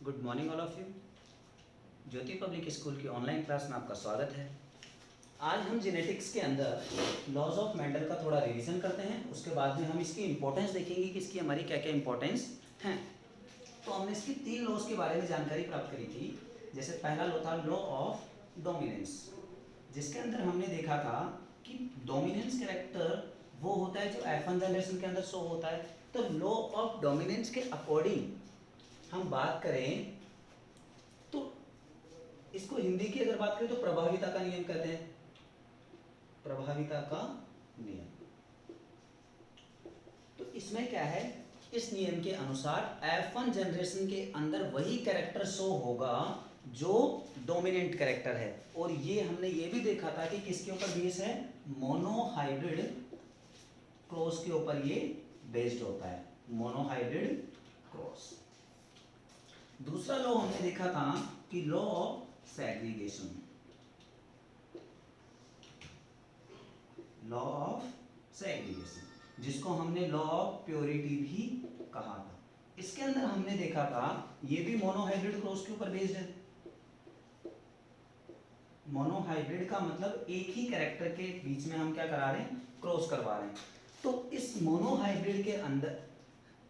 Good morning all of you. Jyoti public school की online class में आपका स्वागत है। आज हम जेनेटिक्स के अंदर लॉज ऑफ मेंडल का थोड़ा रिवीजन करते हैं। उसके बाद में हम इसकी इंपॉर्टेंस देखेंगे कि इसकी हमारी क्या क्या इंपॉर्टेंस हैं। तो हमने इसकी 3 लॉज के बारे में जानकारी प्राप्त करी थी। जैसे पहला लॉ था लॉ ऑफ डोमिनेंस, जिसके अंदर हमने देखा था कि डोमिनेंस कैरेक्टर वो होता है जो F1 जनरेशन के अंदर शो होता है। तो लॉ ऑफ डोमिनेंस के अकॉर्डिंग हम बात करें तो इसको हिंदी की अगर बात करें तो प्रभाविता का नियम कहते हैं। प्रभाविता का नियम। तो इसमें क्या है, इस नियम के अनुसार F1 जनरेशन के अंदर वही कैरेक्टर शो होगा जो डोमिनेंट कैरेक्टर है। और ये हमने ये भी देखा था कि किसके ऊपर बेस है, मोनोहाइब्रिड क्रॉस के ऊपर ये बेस्ड होता है, मोनोहाइब्रिड क्रॉस। दूसरा लॉ हमने देखा था कि law of segregation, law of segregation, जिसको हमने लॉ ऑफ प्योरिटी भी कहा था। इसके अंदर हमने देखा था ये भी मोनोहाइब्रिड क्रॉस के ऊपर बेस्ड है। मोनोहाइब्रिड का मतलब एक ही कैरेक्टर के बीच में हम क्या करा रहे हैं, क्रॉस करवा रहे हैं। तो इस मोनोहाइब्रिड के अंदर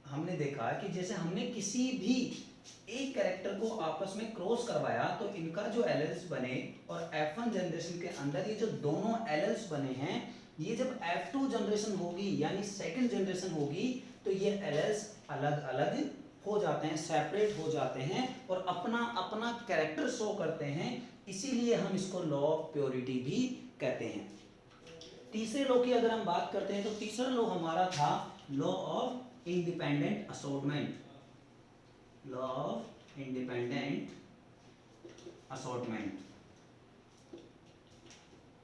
हमने देखा कि जैसे हमने किसी भी एक कैरेक्टर को आपस में क्रॉस करवाया तो इनका जो एलेल्स बने और F1 जनरेशन के अंदर ये जो दोनों एलेल्स बने हैं, ये जब F2 जनरेशन होगी यानी सेकंड जनरेशन होगी तो ये एलेल्स अलग अलग हो जाते हैं, सेपरेट हो जाते हैं और अपना अपना कैरेक्टर शो करते हैं। इसीलिए हम इसको लॉ ऑफ प्योरिटी भी कहते हैं। तीसरे लॉ की अगर हम बात करते हैं तो तीसरा लॉ हमारा था law of independent assortment, law of independent assortment.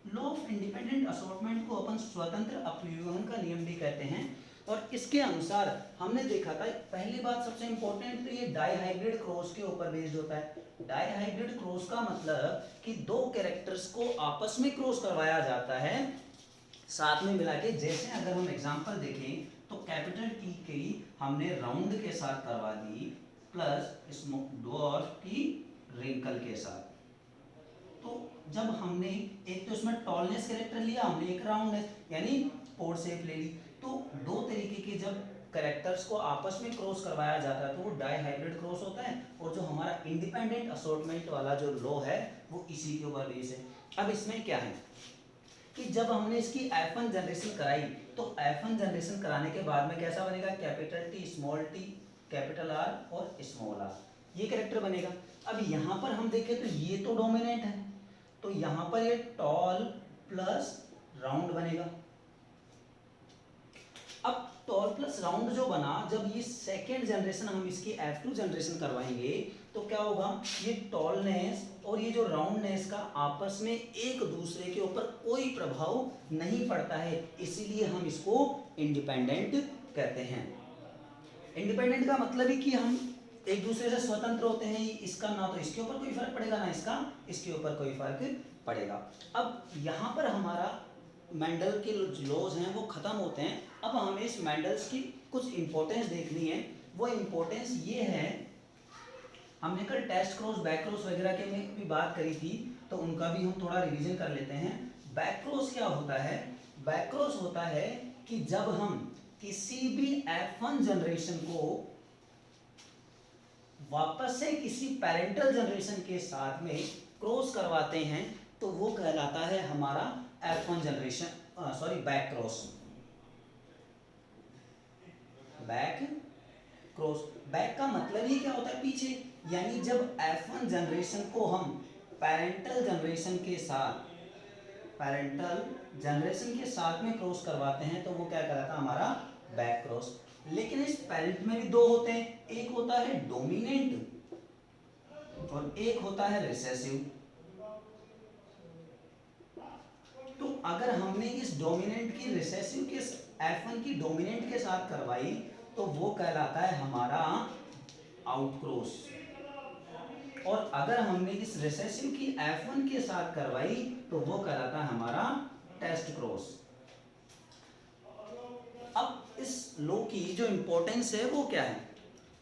Law of independent assortment को अपन स्वतंत्र अपव्यूहन का नियम भी कहते हैं। और इसके अनुसार हमने देखा था, पहली बात सबसे इंपॉर्टेंट तो ये डाइहाइब्रिड क्रॉस के ऊपर बेस्ड होता है। डाइहाइब्रिड क्रॉस का मतलब कि दो कैरेक्टर्स को आपस में क्रॉस करवाया जाता है साथ में मिला के। जैसे अगर हम एग्जांपल देखें तो कैपिटल टी की हमने राउंड के साथ करवा दी प्लस डॉर्फ की रिंकल के साथ। तो जब हमने एक तो इसमें टॉलनेस कैरेक्टर लिया, हमने एक राउंड है यानी पोर्ट शेप ले ली। तो दो तरीके के जब कैरेक्टर्स को आपस में क्रॉस करवाया जाता है तो वो डाइहाइब्रिड क्रॉस होता है। और जो हमारा इंडिपेंडेंट असॉर्टमेंट वाला जो लॉ है वो इसी के ऊपर बेस है। अब इसमें क्या है कि जब हमने इसकी F1 जनरेशन कराई तो F1 जनरेशन कराने के बाद में कैसा बनेगा, capital T, small T, capital R और स्मॉल आर, ये कैरेक्टर बनेगा। अब यहाँ पर हम देखें तो ये तो डोमिनेंट है, तो यहाँ पर ये टॉल प्लस राउंड बनेगा। अब टॉल प्लस राउंड जो बना, जब ये सेकेंड जनरेशन हम इसकी F2 जनरेशन करवाएंगे तो क्या होगा, ये टॉलनेस और ये जो राउंडनेस का आपस में एक दूसरे के ऊपर कोई प्रभाव नहीं पड़ता है, इसीलिए हम इसको इंडिपेंडेंट कहते हैं। इंडिपेंडेंट का मतलब ही कि हम एक दूसरे से स्वतंत्र होते हैं। इसका ना तो इसके ऊपर कोई फर्क पड़ेगा ना इसका इसके ऊपर कोई फर्क पड़ेगा। अब यहाँ पर हमारा मेंडल के लॉज हैं वो खत्म होते हैं। अब हमें इस मेंडल्स की कुछ इंपॉर्टेंस देखनी है। वो इंपॉर्टेंस ये है, हमने कल टेस्ट क्रॉस, बैक क्रॉस वगैरह के में भी बात करी थी तो उनका भी हम थोड़ा रिवीजन कर लेते हैं। बैक क्रॉस क्या होता है, बैक क्रॉस होता है कि जब हम किसी भी F1 जनरेशन को वापस से किसी पेरेंटल जनरेशन के साथ में क्रॉस करवाते हैं तो वो कहलाता है हमारा F1 generation, back cross, back cross. Back का मतलब ही क्या होता है, पीछे। यानी जब F1 जनरेशन को हम पेरेंटल जनरेशन के साथ में क्रॉस करवाते हैं तो वो क्या कहलाता है, हमारा बैक क्रॉस। लेकिन इस पेरेंट में भी दो होते हैं, एक होता है डोमिनेंट और एक होता है रिसेसिव। तो अगर हमने इस डोमिनेंट की रिसेसिव के F1 की डोमिनेंट के साथ करवाई तो वो कहलाता है हमारा आउटक्रॉस। और अगर हमने इस रिसेसिव की F1 के साथ करवाई तो वो कहलाता है हमारा टेस्ट क्रॉस। अब इस लॉ की जो इंपॉर्टेंस है वो क्या है,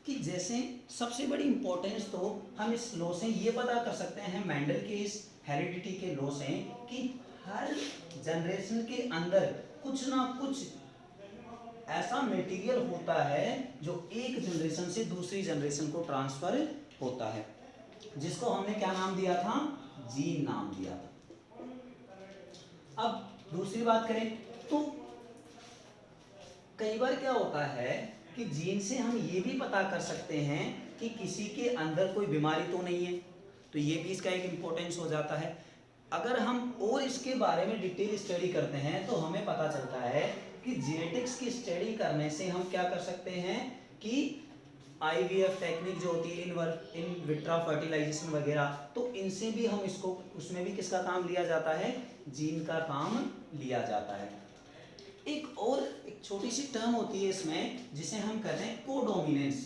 कि जैसे सबसे बड़ी इम्पोर्टेंस तो हम इस लॉ से ये पता कर सकते हैं, मेंडल के इस हेरिडिटी के लॉ से, कि हर जनरेशन के अंदर कुछ ना कुछ ऐसा मटेरियल होता है जो एक जनरेशन से दूसरी जनरेशन को ट्रांसफर होता है, जिसको हमने क्या नाम दिया था, जीन नाम दिया था। अब दूसरी बात करें तो कई बार क्या होता है कि जीन से हम ये भी पता कर सकते हैं कि किसी के अंदर कोई बीमारी तो नहीं है, तो ये भी इसका एक इम्पोर्टेंस हो जाता है। अगर हम और इसके बारे में डिटेल स्टडी करते हैं तो हमें पता चलता है कि जेनेटिक्स की स्टडी करने से हम क्या कर सकते हैं कि आईवीएफ टेक्निक जो होती है, इन विट्रा फर्टिलाइजेशन वगैरह, तो इनसे भी हम इसको, उसमें भी किसका काम लिया जाता है, जीन का काम लिया जाता है। एक छोटी सी टर्म होती है इसमें जिसे हम कहते हैं कोडोमिनेंस।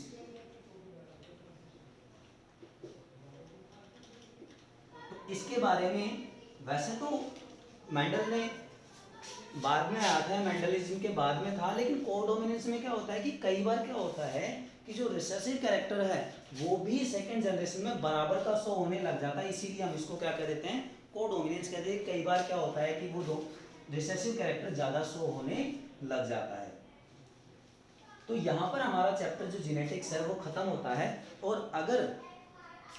तो इसके बारे में वैसे तो मेंडल ने बाद में आया था, मेंडलिज्म के बाद में था, लेकिन कोडोमिनेंस में क्या होता है कि कई बार क्या होता है कि जो रिसेसिव कैरेक्टर है वो भी सेकंड जनरेशन में बराबर का शो होने लग जाता है, इसीलिए हम इसको क्या कह देते हैं, कोडोमिनेंस कहते हैं। कई बार क्या होता है कि वो दो रिसेसिव कैरेक्टर ज़्यादा शो होने लग जाता है। तो यहाँ पर हमारा चैप्टर जो जेनेटिक्स है वो ख़त्म होता है। और अगर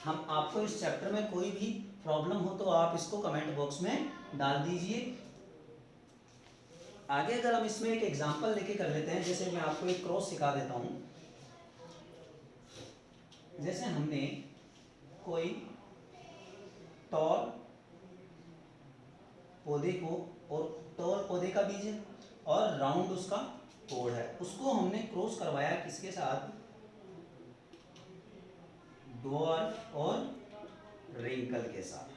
हम आपको इस चैप्टर में कोई भी प्रॉब्लम हो तो आप इसको कमेंट बॉक्स में डाल दीजिए। आगे अगर हम इसमें एक एग्जांपल लेके कर लेते हैं, जैसे मैं आपको एक क्रॉस सिखा देता हूं। जैसे हमने कोई तौल पौधे को, और तौल पौधे का बीज है और राउंड उसका कोड है, उसको हमने क्रॉस करवाया किसके साथ, ड्वार्फ और रिंकल के साथ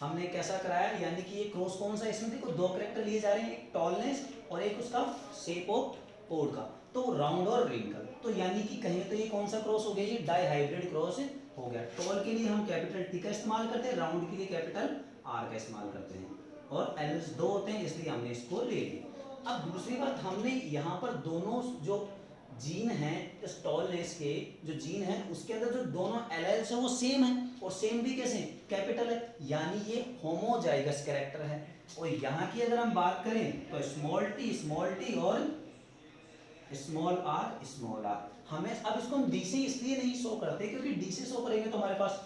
हमने कैसा कराया, यानी कि ये क्रॉस कौन सा, इसमें देखो दो कैरेक्टर लिए जा रहे हैं, एक टॉलनेस और एक उसका शेप ऑफ पोड का, तो राउंड और रिंकल। तो यानी कि कहें तो ये कौन सा क्रॉस हो गया, ये डाई हाइब्रिड क्रॉस हो गया। टॉल के लिए हम कैपिटल टी का इस्तेमाल करते हैं, राउंड के लिए कैपिटल आर का इस्तेमाल करते हैं, और एल्स दो होते हैं इसलिए हमने इसको ले लिया। अब दूसरी बात, हमने यहाँ पर दोनों जो जीन है, इस टॉलनेस के जो जीन है उसके अंदर जो दोनों एलेल्स है वो सेम है, और सेम भी कैसे, कैपिटल है, यानी ये होमोजाइगस कैरेक्टर है। और यहाँ की अगर हम बात करें तो स्मॉल टी और स्मॉल आर। हमें अब इसको हम डी से इसलिए नहीं शो करते क्योंकि डी से शो करेंगे तो हमारे पास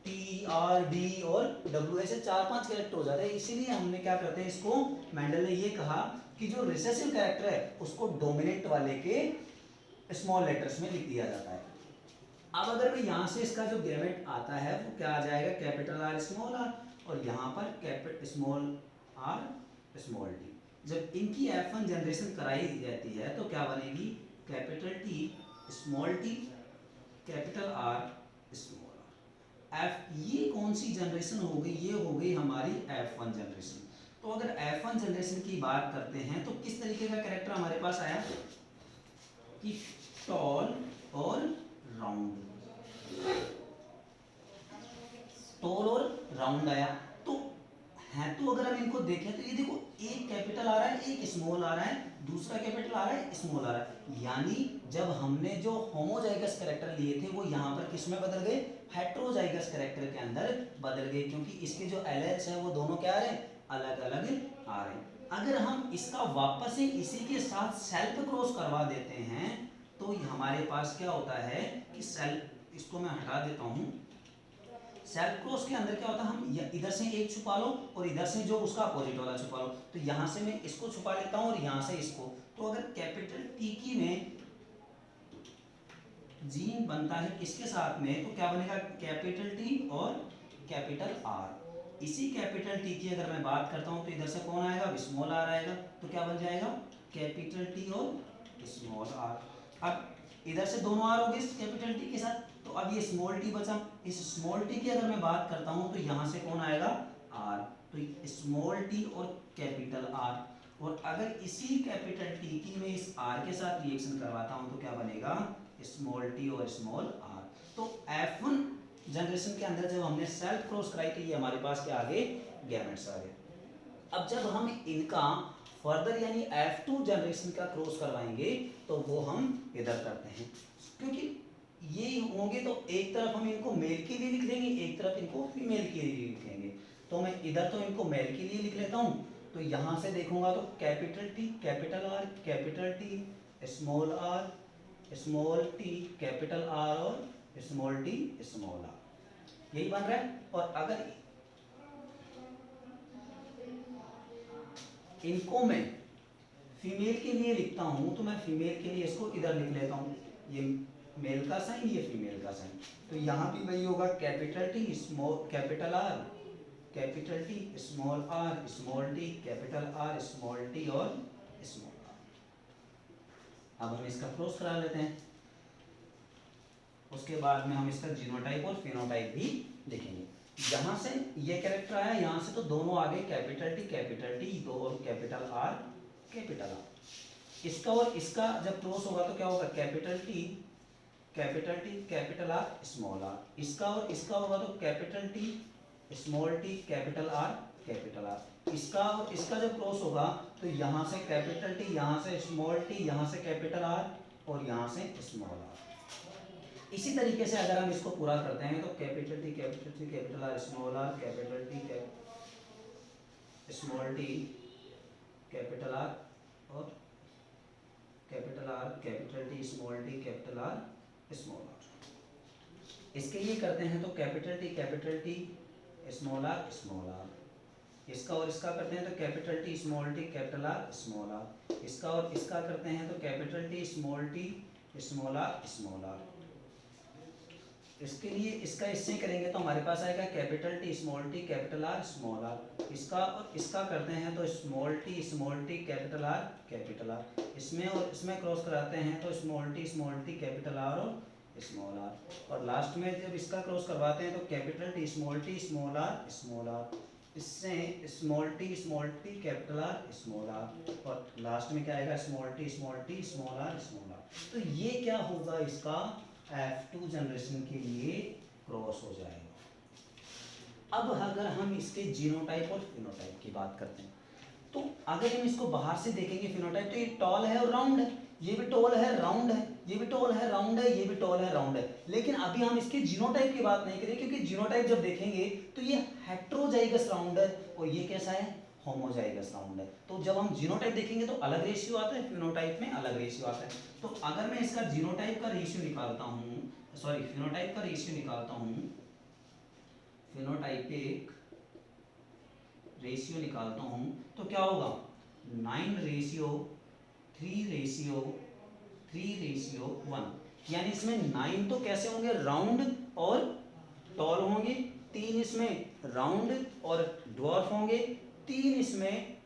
टी आर डी और डब्ल्यू ऐसे 4-5 कैरेक्टर हो जाते हैं, इसीलिए हमने क्या करते हैं, इसको मेंडल ने ये कहा कि जो रिसेसिव कैरेक्टर है उसको डोमिनेंट वाले के स्मॉल लेटर्स में लिख दिया जाता है। अब अगर मैं यहाँ से इसका जो ग्रेमेट आता है वो क्या आ जाएगा, कैपिटल आर स्मॉल आर, और यहाँ पर capital small R small T. जब इनकी F1 जनरेशन कराई जाती है तो क्या बनेगी, capital T small T capital R small R. F, ये कौन सी जनरेशन हो गई, ये हो गई हमारी F1 जनरेशन। तो अगर F1 जनरेशन की बात करते हैं तो किस तरीके का कैरेक्टर हमारे पास आया कि टॉल और राउंड, टॉल और राउंड आया। तो है, तो अगर हम इनको देखें तो ये देखो एक कैपिटल आ रहा है, एक स्मॉल आ रहा है, दूसरा कैपिटल आ रहा है, स्मॉल आ रहा है, यानी जब हमने जो होमोजाइगस कैरेक्टर लिए थे वो यहाँ पर किस में बदल गए, हेट्रोजाइगस कैरेक्टर के अंदर बदल गए, क्योंकि इसके जो एलेल्स है वो दोनों क्या आ रहे हैं, अलग अलग आ रहे हैं। अगर हम इसका वापस से इसी के साथ सेल्फ क्रॉस करवा देते हैं तो हमारे पास क्या होता है कि सेल्फ, इसको मैं हटा देता हूँ, सेल्फ क्रॉस के अंदर क्या होता है, हम इधर से एक छुपा लो और इधर से जो उसका अपोजिट वाला छुपा लो, तो यहाँ से मैं इसको छुपा लेता हूँ और यहाँ से इसको। तो अगर कैपिटल टी की में जीन बनता है किसके साथ में, तो क्या बनेगा, कैपिटल टी और कैपिटल आर। इसी कैपिटल टी की अगर मैं बात करता हूँ तो इधर से कौन आएगा, स्मॉल आर आएगा, तो क्या बन जाएगा, कैपिटल टी और स्मॉल आर। अब इधर से दोनों आर हो गए कैपिटल टी के साथ, तो अब ये स्मॉल टी बचा। इस स्मॉल टी की अगर मैं बात करता हूँ तो यहाँ से कौन आएगा, आर, तो स्मॉल टी और कैपिटल आर। और अगर इसी कैपिटल टी की मैं इस आर के साथ रिएक्शन करवाता हूँ तो क्या बनेगा, स्मॉल टी और स्मॉल आर। तो F1 जनरेशन के अंदर जब हमने सेल्फ क्रॉस कराई तो ये हमारे पास क्या आ गए, गैमेट्स आ गए। अब जब हम इनका फर्दर यानी F2 जनरेशन का क्रॉस करवाएंगे तो वो हम इधर करते हैं, क्योंकि ये होंगे तो एक तरफ हम इनको मेल के लिए लिख लेंगे, एक तरफ इनको फीमेल के लिए लिखेंगे। तो मैं इधर तो इनको मेल के लिए लिख लेता हूँ, तो यहाँ से देखूंगा तो capital T capital R capital T small R small T capital R और स्मॉल टी स्मॉल आर, यही बन रहा है। और अगर इनको मैं फीमेल के लिए लिखता हूँ तो मैं फीमेल के लिए इसको इधर लिख लेता हूँ, ये मेल का साइन ये फीमेल का साइन, तो यहाँ भी वही होगा capital T small capital R capital T small T capital R small T और स्मॉल आर। अब हम इसका क्रॉस करा लेते हैं, उसके बाद में हम इसका जीनोटाइप और फिनोटाइप भी देखेंगे। यहाँ से ये कैरेक्टर आया, यहाँ से तो दोनों आगे कैपिटल टी दो और कैपिटल आर कैपिटल आर। इसका और इसका जब क्रॉस होगा तो क्या होगा capital T capital R small R. इसका और इसका होगा तो capital T small T capital R. इसका और इसका जब क्रॉस होगा तो यहाँ से कैपिटल टी, यहाँ से स्मॉल टी, यहाँ से कैपिटल आर और यहाँ से स्मॉल आर। इसी तरीके से अगर हम इसको पूरा करते हैं तो capital T capital R small R capital T small T capital R और capital R capital T small T capital R small R. इसके लिए करते हैं तो कैपिटल टी स्मॉल आर। इसका और इसका करते हैं तो capital T capital R small R. इसका और इसका करते हैं तो कैपिटल टी स्मॉल आर। इसके लिए इसका इससे करेंगे तो हमारे पास आएगा capital T capital R small R. इसका और इसका करते हैं तो स्मॉल टी कैपिटल आर। इसमें और इसमें क्रॉस कराते हैं तो स्मॉल टी कैपिटल आर और स्मॉल आर। और लास्ट में जब इसका क्रॉस करवाते हैं तो कैपिटल टी स्मॉल आर। इससे small T capital R small R. और लास्ट में क्या आएगा स्मॉल टी स्मॉल आर। तो ये क्या होगा, इसका F2 जनरेशन के लिए क्रॉस हो जाएगा। अब अगर हम इसके जीनोटाइप और फिनोटाइप की बात करते हैं तो अगर हम इसको बाहर से देखेंगे फिनोटाइप तो ये टॉल है और राउंड है, ये भी टॉल है राउंड है, ये भी टॉल है राउंड है, ये भी टॉल है राउंड है। लेकिन अभी हम इसके जीनोटाइप की बात नहीं करेंगे, क्योंकि जीनोटाइप जब देखेंगे तो ये हेट्रोजाइगस राउंड है और ये कैसा है होमोजाइगस राउंड है। तो जब हम जीनोटाइप देखेंगे तो अलग रेशियो आता है, फिनोटाइप में अलग रेशियो आता है। तो अगर मैं इसका जीनोटाइप का रेशियो निकालता हूँ, सॉरी फिनोटाइप का रेशियो निकालता हूँ, फिनोटाइपिक रेशियो निकालता हूँ तो क्या होगा 9:3:1, यानी इसमें 9 तो कैसे होंगे राउंड और टॉल होंगे, 3 इसमें राउंड और ड्वार्फ होंगे, 3 इसमें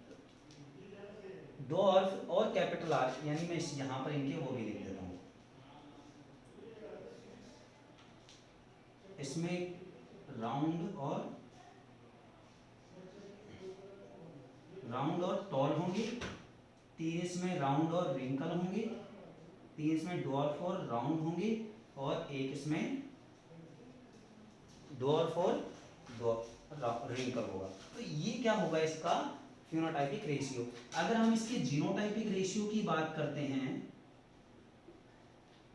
ड्वार्फ और कैपिटल आर, यानी मैं यहाँ पर इनके वो भी लिख देता हूँ, इसमें राउंड और टॉल होंगे, 3 इसमें राउंड और रिंकल होंगे, 3 इसमें ड्वार्फ और राउंड होंगे और 1 इसमें ड्वार्फ और रिंकल होगा। तो ये क्या होगा इसका फिनोटाइपिक रेशियो। अगर हम इसके जीनोटाइपिक रेशियो की बात करते हैं,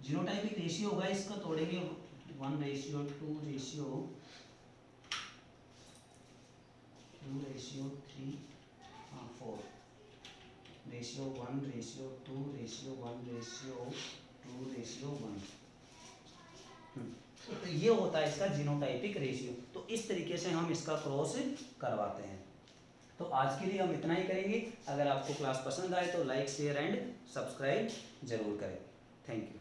जीनोटाइपिक रेशियो होगा इसका तोड़ेंगे 1:2:2:3 4 1:2:1:2:1। तो ये होता है इसका जीनोटाइपिक रेशियो। तो इस तरीके से हम इसका क्रॉस करवाते हैं। तो आज के लिए हम इतना ही करेंगे। अगर आपको क्लास पसंद आए तो लाइक शेयर एंड सब्सक्राइब जरूर करें। Thank you.